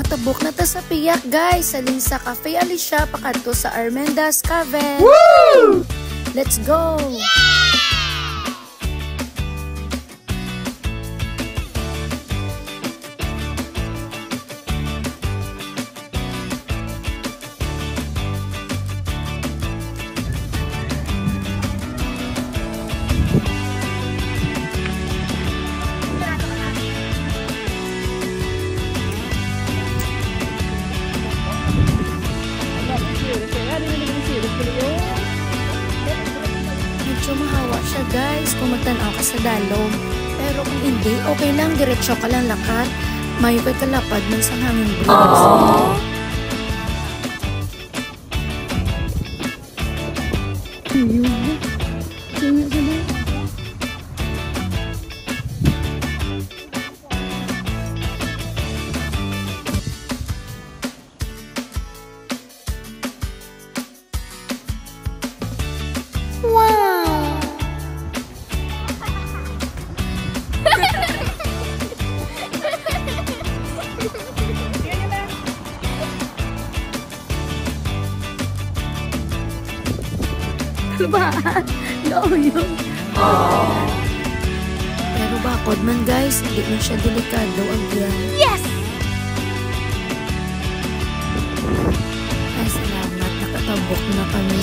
Nakatabok na ta sa piyak guys. Saling sa Cafe Alicia pakadto sa Armendas Caven. Woo! Let's go! Medyo mahawa siya guys kung magtanaw ka sa dalom. Pero kung hindi, okay lang, diretsyo ka lang lakat. Mayo kay kalapad ng sang hangin breeze. Ba? No, yun. Pero bakod man guys, hindi man siya delikado ang yan. Yes! Ay, salamat. Nakatabok na kami.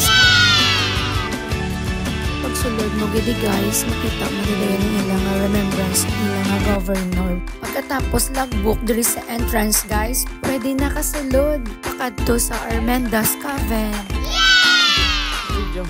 Pagsulod mo gidi guys, makita mo nila yan ng ilang remembrance ng ilang governor. Pagkatapos logbook diri sa entrance guys, pwede nakasulod. Pakadto sa Armendas Caven. Video.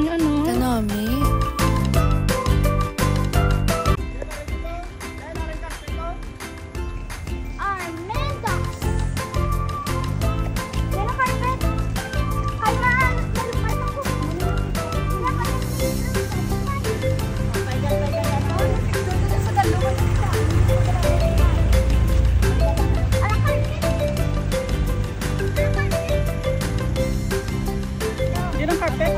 Ano? Kanami? Armendas! Yan ang carpet! Kailan! Nalupad ako! Sa dalawa na alang carpet! Yan ang carpet.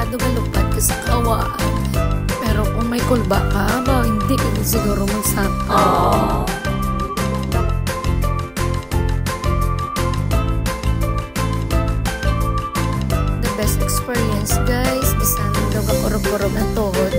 Dugalupad ka sa kawaan. Pero kung may kulba ka, ba, hindi ka siguro magsaka. The best experience, guys. Bisan daw ka kurog-kurog ng tuhod.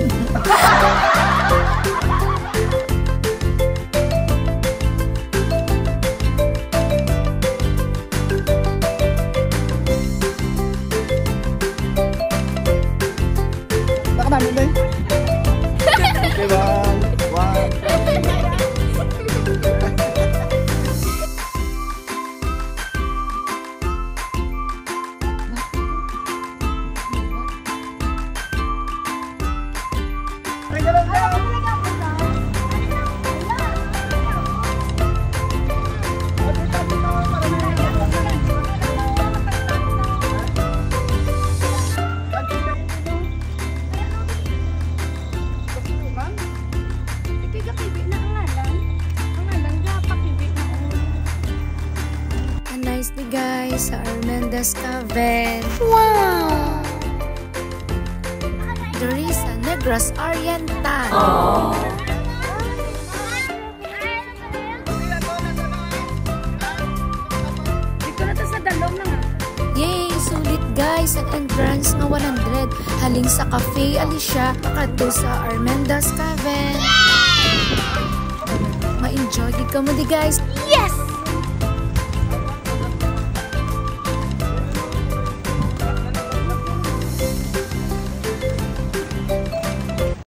Diba? Wow. Nicely guys sa Armendas Caven. Wow! There is a Negros Oriental. Dito na to sa dalom na nga. Yay! Sulit guys ang entrance nga 100. Haling sa Cafe Alicia pakadto sa Armendas Caven. Ma-enjoy gid ka mo di guys. Yes!